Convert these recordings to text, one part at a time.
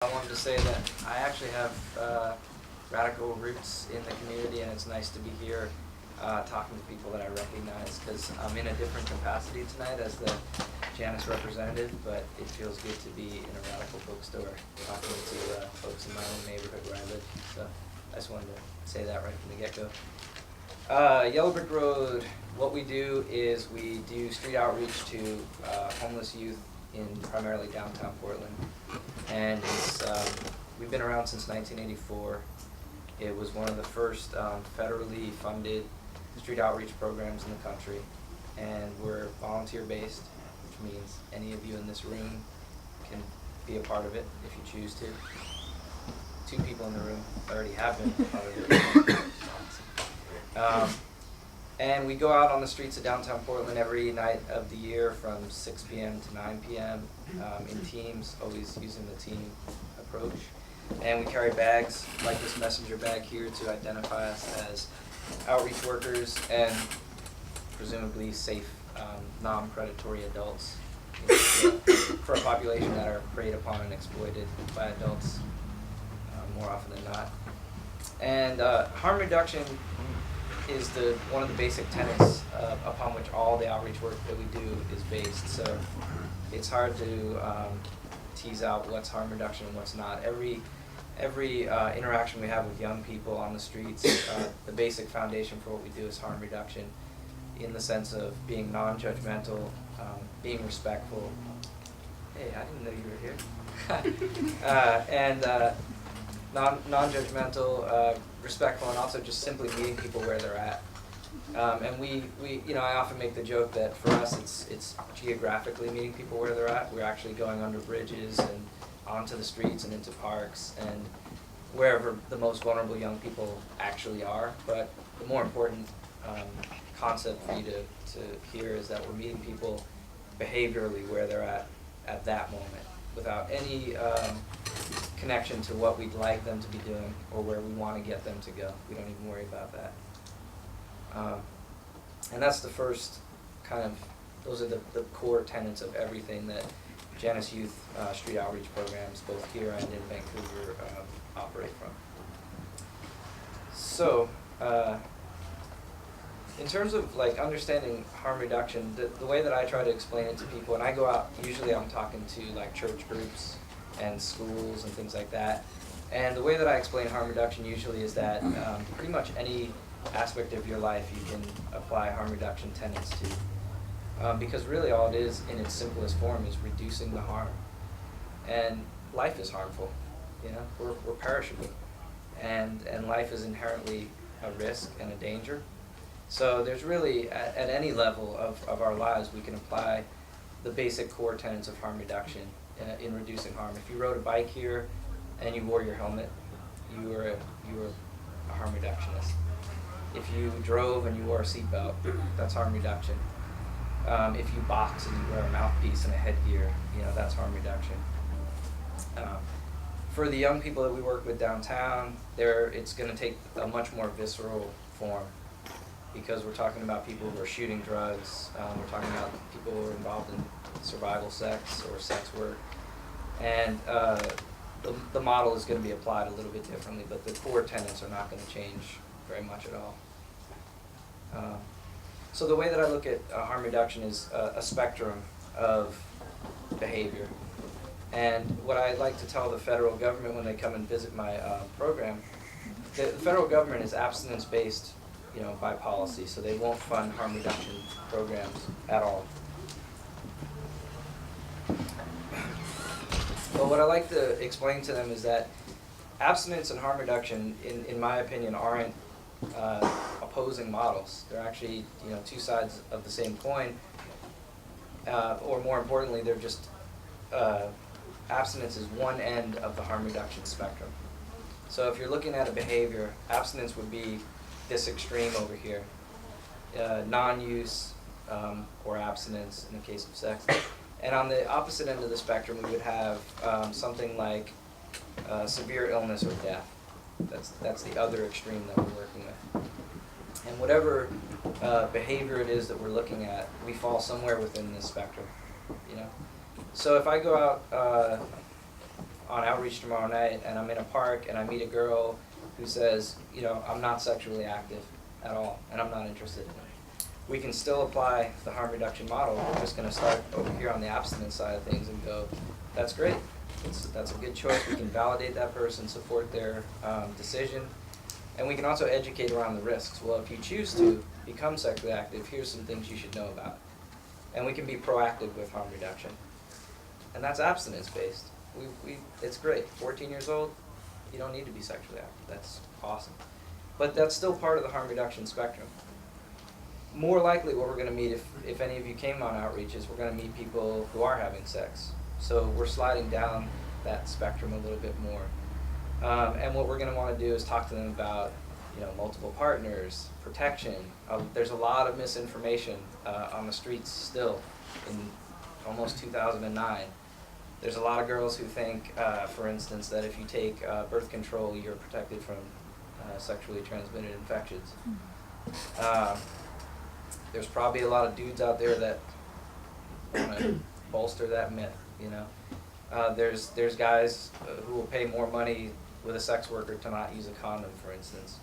I wanted to say that I actually have radical roots in the community, and it's nice to be here talking to people that I recognize, because I'm in a different capacity tonight as the Janus representative, but it feels good to be in a radical bookstore talking to folks in my own neighborhood where I live. So I just wanted to say that right from the get-go. Yellow Brick Road, what we do is we do street outreach to homeless youth in primarily downtown Portland. And we've been around since 1984. It was one of the first federally funded street outreach programs in the country. And we're volunteer-based, which means any of you in this room can be a part of it if you choose to. 2 people in the room already have been part of it. And we go out on the streets of downtown Portland every night of the year from 6 p.m. to 9 p.m. In teams, always using the team approach. And we carry bags like this messenger bag here to identify us as outreach workers and presumably safe, non-predatory adults for a population that are preyed upon and exploited by adults more often than not. And harm reduction is one of the basic tenets upon which all the outreach work that we do is based. So it's hard to tease out what's harm reduction and what's not. Every interaction we have with young people on the streets, the basic foundation for what we do is harm reduction, in the sense of being non-judgmental, being respectful. Hey, I didn't know you were here. And non-judgmental, respectful, and also just simply meeting people where they're at. And we I often make the joke that for us it's geographically meeting people where they're at. We're actually going under bridges and onto the streets and into parks and wherever the most vulnerable young people actually are. But the more important concept for you to hear is that we're meeting people behaviorally where they're at that moment, without any connection to what we'd like them to be doing or where we want to get them to go. We don't even worry about that. And that's the first those are the core tenets of everything that Janus Youth Street Outreach Programs, both here and in Vancouver, operate from. So, in terms of understanding harm reduction, the way that I try to explain it to people, and I go out, usually I'm talking to church groups and schools and things like that, and the way that I explain harm reduction usually is that pretty much any aspect of your life you can apply harm reduction tenets to, because really all it is in its simplest form is reducing the harm. And life is harmful, we're perishable, and life is inherently a risk and a danger. So there's really, at any level of our lives, we can apply the basic core tenets of harm reduction in reducing harm. If you rode a bike here and you wore your helmet, you were a harm reductionist. If you drove and you wore a seatbelt, that's harm reduction. If you box and you wear a mouthpiece and a headgear, that's harm reduction. For the young people that we work with downtown, it's going to take a much more visceral form, because we're talking about people who are shooting drugs, we're talking about people who are involved in survival sex or sex work, and the model is going to be applied a little bit differently, but the core tenets are not going to change very much at all. So the way that I look at harm reduction is a spectrum of behavior. And what I like to tell the federal government when they come and visit my program, the federal government is abstinence-based, by policy, so they won't fund harm reduction programs at all. But what I like to explain to them is that abstinence and harm reduction, in my opinion, aren't opposing models. They're actually, 2 sides of the same coin, or more importantly, they're just, abstinence is one end of the harm reduction spectrum. So if you're looking at a behavior, abstinence would be this extreme over here, non-use or abstinence in the case of sex. And on the opposite end of the spectrum, we would have something like severe illness or death. That's the other extreme that we're working with. And whatever behavior it is that we're looking at, we fall somewhere within this spectrum. So if I go out on outreach tomorrow night and I'm in a park and I meet a girl who says, you know, I'm not sexually active at all and I'm not interested in it, we can still apply the harm reduction model. We're just going to start over here on the abstinence side of things and go, that's great. That's a good choice. We can validate that person, support their decision, and we can also educate around the risks. Well, if you choose to become sexually active, here's some things you should know about. And we can be proactive with harm reduction. And that's abstinence-based. It's great. 14 years old, you don't need to be sexually active. That's awesome. But that's still part of the harm reduction spectrum. More likely what we're going to meet, if any of you came on outreach, is we're going to meet people who are having sex. So we're sliding down that spectrum a little bit more. And what we're going to want to do is talk to them about, you know, multiple partners, protection. There's a lot of misinformation on the streets still in almost 2009. There's a lot of girls who think, for instance, that if you take birth control, you're protected from sexually transmitted infections. There's probably a lot of dudes out there that want to bolster that myth, you know. There's guys who will pay more money with a sex worker to not use a condom, for instance.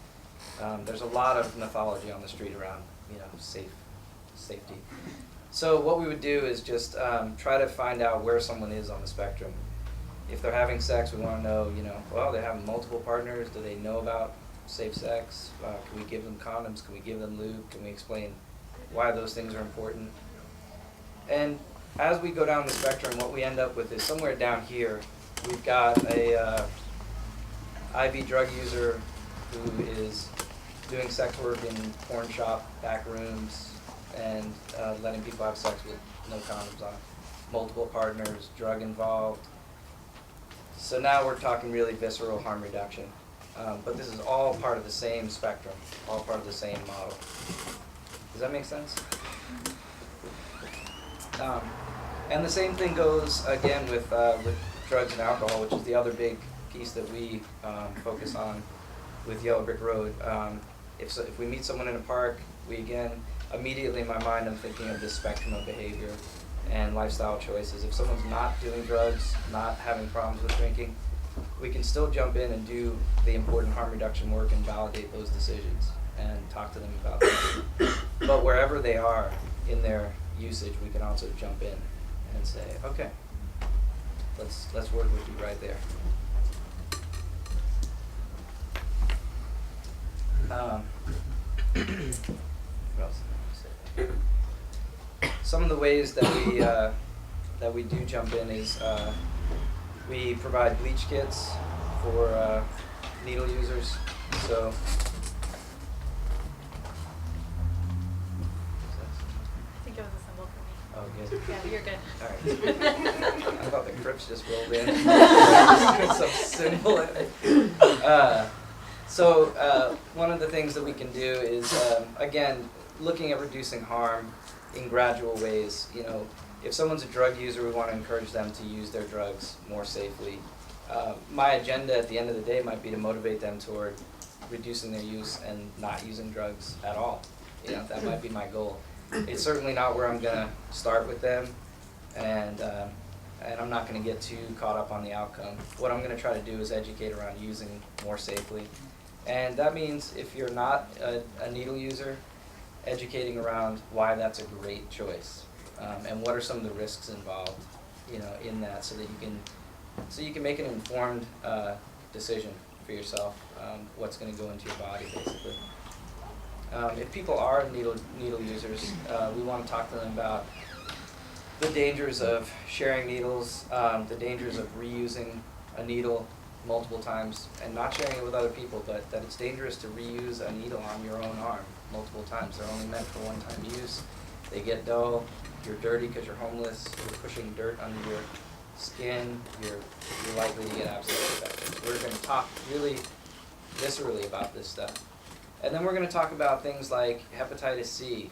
There's a lot of mythology on the street around, you know, safety. So what we would do is just try to find out where someone is on the spectrum. If they're having sex, we want to know, you know, well, they're having multiple partners. Do they know about safe sex? Can we give them condoms? Can we give them lube? Can we explain why those things are important? And as we go down the spectrum, what we end up with is somewhere down here, we've got a IV drug user who is doing sex work in porn shop back rooms and letting people have sex with no condoms on, multiple partners, drug involved. So now we're talking really visceral harm reduction. But this is all part of the same spectrum, all part of the same model. Does that make sense? And the same thing goes again with drugs and alcohol, which is the other big piece that we focus on with Yellow Brick Road. If we meet someone in a park, we again, immediately in my mind I'm thinking of this spectrum of behavior and lifestyle choices. If someone's not doing drugs, not having problems with drinking, we can still jump in and do the important harm reduction work and validate those decisions and talk to them about that. But wherever they are in their usage, we can also jump in and say, okay, let's work with you right there. What else did I say? Some of the ways that we do jump in is we provide bleach kits for needle users. So I think it was a symbol for me. oh, good. Yeah, you're good. All right. I thought the Crips just rolled in. Some symbol in it. So one of the things that we can do is, again, looking at reducing harm in gradual ways. You know, if someone's a drug user, we want to encourage them to use their drugs more safely. My agenda at the end of the day might be to motivate them toward reducing their use and not using drugs at all. You know, that might be my goal. It's certainly not where I'm going to start with them, and I'm not going to get too caught up on the outcome. What I'm going to try to do is educate around using more safely. And that means if you're not a needle user, educating around why that's a great choice, and what are some of the risks involved, you know, in that, so that you can make an informed decision for yourself, what's going to go into your body, basically. If people are needle users, we want to talk to them about the dangers of sharing needles, the dangers of reusing a needle multiple times, and not sharing it with other people, but that it's dangerous to reuse a needle on your own arm multiple times. They're only meant for one-time use. They get dull. You're dirty because you're homeless. You're pushing dirt under your skin. You're likely to get abscess infections. We're going to talk really viscerally about this stuff. And then we're going to talk about things like hepatitis C.